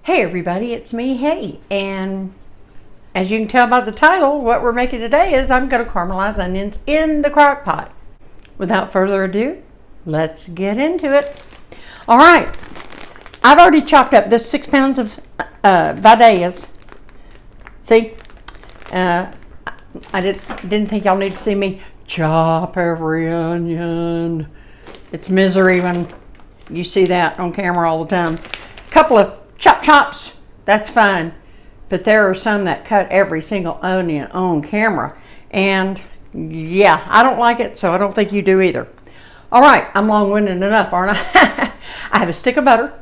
Hey everybody, it's me, Hetty, and as you can tell by the title, what we're making today is I'm going to caramelize onions in the crock pot. Without further ado, let's get into it. All right, I've already chopped up this 6 pounds of vadillas. See, I didn't think y'all need to see me chop every onion. It's misery when you see that on camera all the time. A couple of chops, that's fine, but there are some that cut every single onion on camera, and yeah, I don't like it, so I don't think you do either. All right, I'm long-winded enough, aren't I? I have a stick of butter,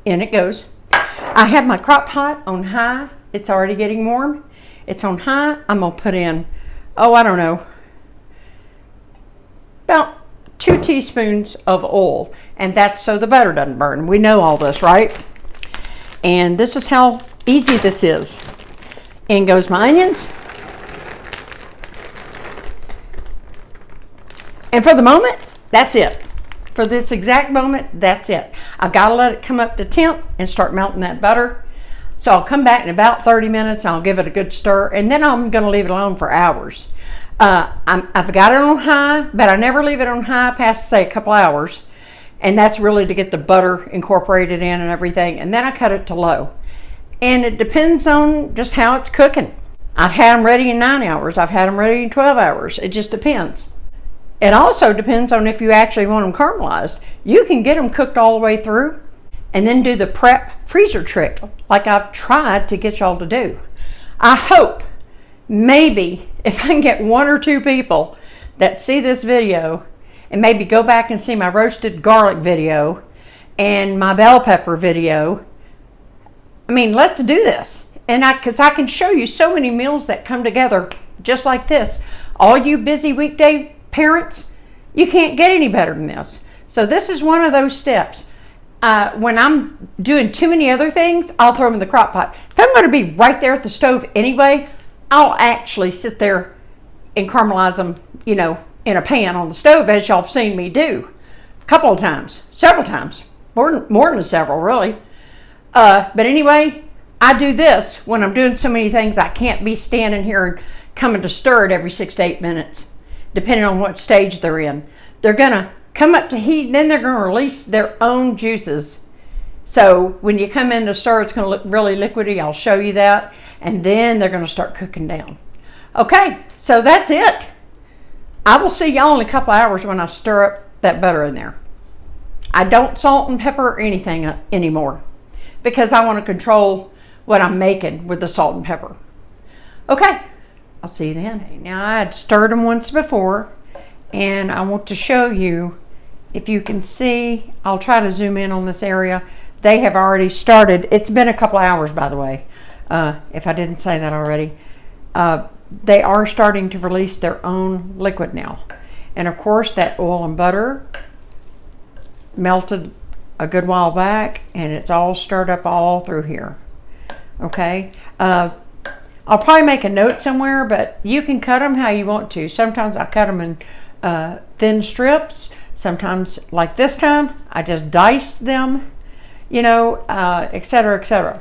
in it goes. I have my crock pot on high. It's already getting warm. It's on high. I'm gonna put in, I don't know, about 2 teaspoons of oil, and that's so the butter doesn't burn. We know all this, right? And this is how easy this is. In goes my onions. And for the moment, that's it. For this exact moment, that's it. I've got to let it come up to temp and start melting that butter. So I'll come back in about 30 minutes and I'll give it a good stir, and then I'm going to leave it alone for hours. I've got it on high, but I never leave it on high past, say, a couple hours. And that's really to get the butter incorporated in and everything. And then I cut it to low. And it depends on just how it's cooking. I've had them ready in 9 hours. I've had them ready in 12 hours. It just depends. It also depends on if you actually want them caramelized. You can get them cooked all the way through and then do the prep freezer trick like I've tried to get y'all to do. I hope maybe if I can get 1 or 2 people that see this video and maybe go back and see my roasted garlic video and my bell pepper video. I mean, let's do this. And because I can show you so many meals that come together just like this. All you busy weekday parents, you can't get any better than this. So this is one of those steps. When I'm doing too many other things, I'll throw them in the crock pot. If I'm going to be right there at the stove anyway, I'll actually sit there and caramelize them, in a pan on the stove, as y'all have seen me do a couple of times, several times, more than several, really. But anyway, I do this when I'm doing so many things. I can't be standing here and coming to stir it every 6 to 8 minutes, depending on what stage they're in. They're gonna come up to heat, and then they're gonna release their own juices. So when you come in to stir, it's gonna look really liquidy. I'll show you that, and then they're gonna start cooking down. Okay, so that's it. I will see y'all in a couple hours when I stir up that butter in there. I don't salt and pepper anything anymore because I want to control what I'm making with the salt and pepper. Okay, I'll see you then. Now I had stirred them once before, and I want to show you, if you can see, I'll try to zoom in on this area. They have already started. It's been a couple hours, by the way, if I didn't say that already. They are starting to release their own liquid now. And of course, that oil and butter melted a good while back, and it's all stirred up all through here. Okay, I'll probably make a note somewhere, but you can cut them how you want to. Sometimes I cut them in thin strips. Sometimes, like this time, I just dice them, etc., etc.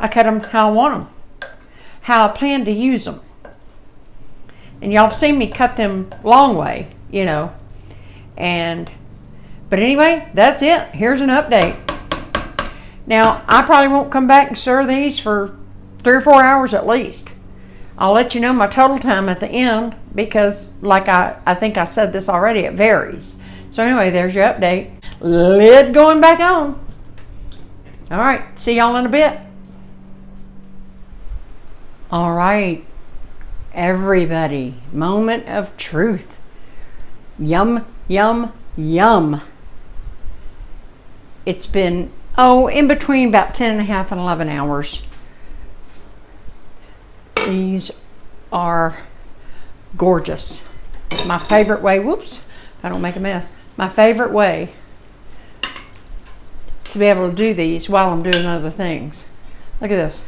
I cut them how I want them, how I plan to use them. And y'all have seen me cut them long way, but anyway, that's it. Here's an update. Now, I probably won't come back and stir these for 3 or 4 hours at least. I'll let you know my total time at the end because, like I think I said this already, it varies. So anyway, there's your update. Lid going back on. All right, see y'all in a bit. All right. Everybody, moment of truth. Yum, yum, yum. It's been, in between about 10 and a half and 11 hours. These are gorgeous. My favorite way, whoops, I don't make a mess. My favorite way to be able to do these while I'm doing other things. Look at this.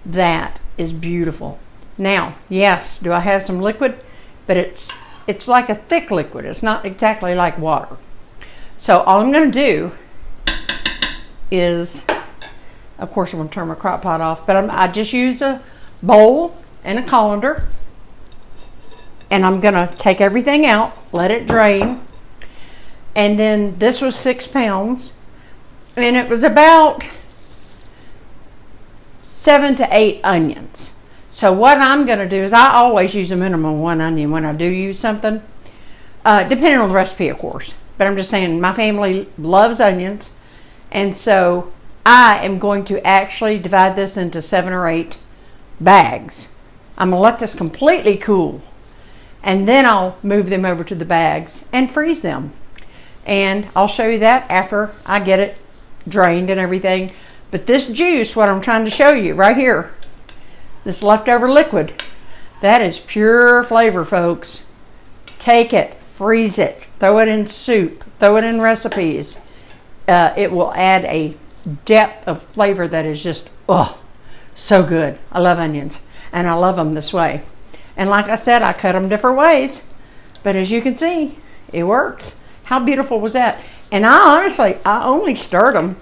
That is beautiful. Now, yes, do I have some liquid? But it's like a thick liquid. It's not exactly like water. So all I'm going to do is Of course, I'm going to turn my crock pot off, but I just use a bowl and a colander. And I'm going to take everything out, let it drain. And then this was 6 pounds. And it was about 7 to 8 onions. So what I'm going to do is I always use a minimum of 1 onion when I do use something. Depending on the recipe, of course. But I'm just saying my family loves onions. And so I am going to actually divide this into 7 or 8 bags. I'm going to let this completely cool. And then I'll move them over to the bags and freeze them. And I'll show you that after I get it drained and everything. But this juice, what I'm trying to show you right here, this leftover liquid, that is pure flavor, folks. Take it, freeze it, throw it in soup, throw it in recipes. It will add a depth of flavor that is just, oh, so good. I love onions, and I love them this way. And like I said, I cut them different ways, but as you can see, it works. How beautiful was that? And I only stirred them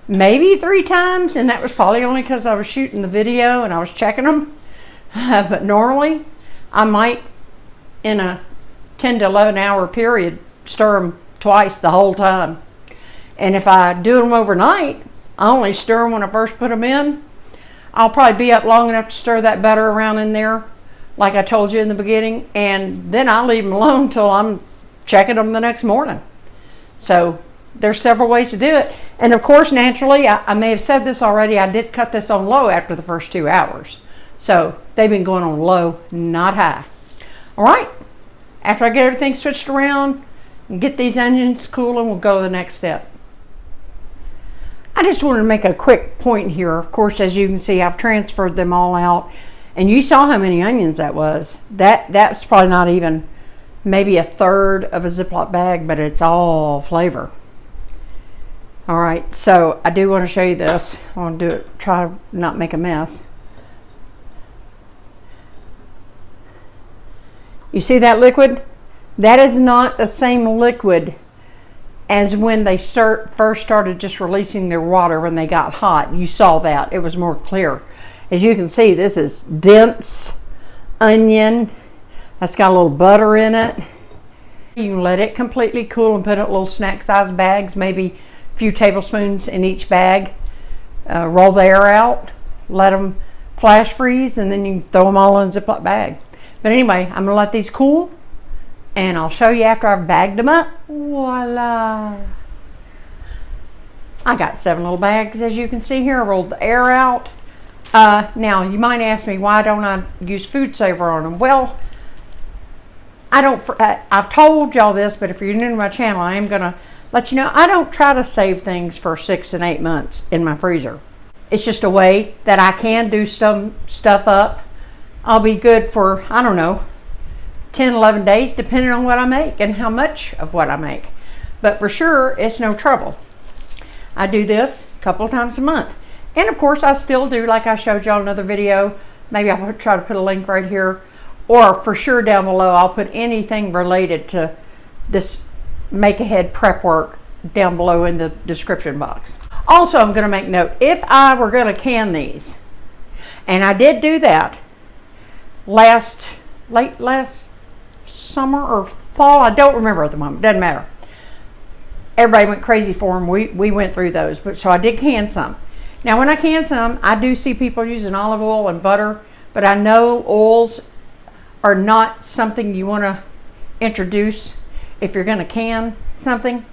maybe 3 times, and that was probably only because I was shooting the video and I was checking them. But normally, I might, in a 10 to 11 hour period, stir them twice the whole time. And if I do them overnight, I only stir them when I first put them in. I'll probably be up long enough to stir that butter around in there, like I told you in the beginning, and then I leave them alone till I'm checking them the next morning. So there's several ways to do it. And of course, naturally, I may have said this already, I did cut this on low after the first 2 hours. So they've been going on low, not high. All right, after I get everything switched around and get these onions cooling, we'll go to the next step. I just wanted to make a quick point here. Of course, as you can see, I've transferred them all out. And you saw how many onions that was. That's probably not even maybe 1/3 of a Ziploc bag, but it's all flavor. All right, so I do want to show you this. I want to do it, try to not make a mess. You see that liquid? That is not the same liquid as when they first started just releasing their water when they got hot. You saw that. It was more clear. As you can see, this is dense onion. That's got a little butter in it. You can let it completely cool and put it in little snack-sized bags, maybe a few tablespoons in each bag. Roll the air out, let them flash freeze, and then you can throw them all in a Ziploc bag. But anyway, I'm gonna let these cool, and I'll show you after I've bagged them up. Voila! I got 7 little bags, as you can see here. I rolled the air out. Now, you might ask me, why don't I use food saver on them? Well, I've told y'all this, but if you're new to my channel, I am going to let you know, I don't try to save things for 6 and 8 months in my freezer. It's just a way that I can do some stuff up. I'll be good for, I don't know, 10, 11 days, depending on what I make and how much of what I make. But for sure, it's no trouble. I do this a couple of times a month. And of course, I still do, like I showed y'all in another video. Maybe I'll try to put a link right here. Or for sure down below, I'll put anything related to this make-ahead prep work down below in the description box. Also, I'm going to make note, if I were going to can these, and I did do that late last summer or fall, I don't remember at the moment, doesn't matter. Everybody went crazy for them. We went through those, but so I did can some. Now, when I can some, I do see people using olive oil and butter, but I know oils are not something you want to introduce if you're going to can something.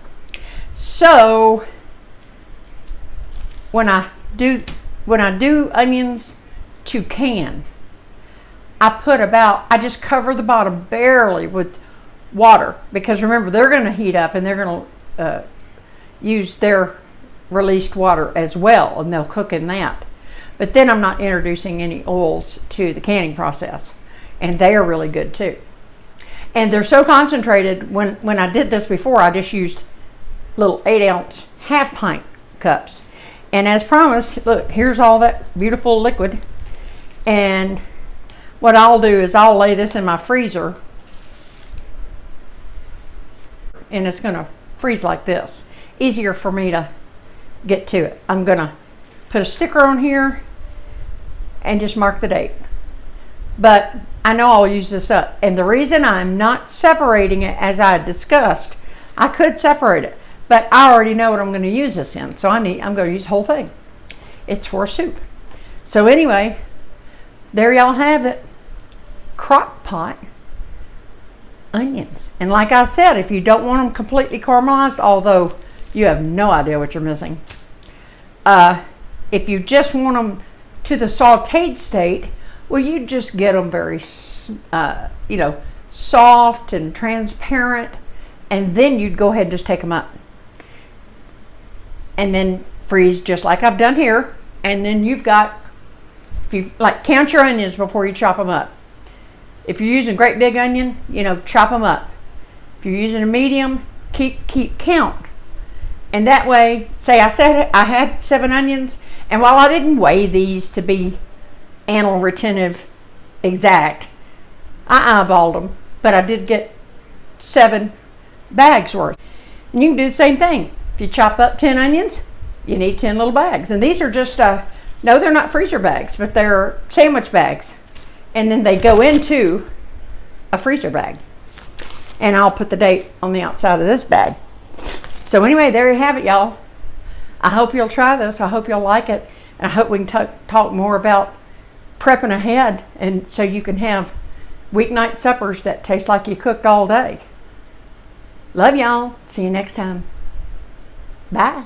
So when I do onions to can, I just cover the bottom barely with water, because remember, they're going to heat up and they're going to use their released water as well, and they'll cook in that. But then I'm not introducing any oils to the canning process, and they are really good too. And they're so concentrated. When I did this before, I just used little 8-ounce half pint cups. And as promised, look, here's all that beautiful liquid. And what I'll do is I'll lay this in my freezer, and it's going to freeze like this. Easier for me to get to it. I'm going to put a sticker on here and just mark the date. But I know I'll use this up. And the reason I'm not separating it, as I discussed, I could separate it, but I already know what I'm going to use this in. So I'm going to use the whole thing. It's for soup. So anyway, there y'all have it. Crockpot onions. And like I said, if you don't want them completely caramelized, although you have no idea what you're missing, if you just want them to the sautéed state, well, you just get them very, soft and transparent, and then you'd go ahead and just take them up. And then freeze just like I've done here. And then you've got, if you count your onions before you chop them up. If you're using a great big onion, chop them up. If you're using a medium, keep count. And that way, say I said I had 7 onions, and while I didn't weigh these to be anal retentive exact, I eyeballed them, but I did get 7 bags worth. And you can do the same thing. If you chop up 10 onions, you need 10 little bags. And these are just, no, they're not freezer bags, but they're sandwich bags. And then they go into a freezer bag. And I'll put the date on the outside of this bag. So anyway, there you have it, y'all. I hope you'll try this. I hope you'll like it. And I hope we can talk more about prepping ahead, and so you can have weeknight suppers that taste like you cooked all day. Love y'all. See you next time. Bye.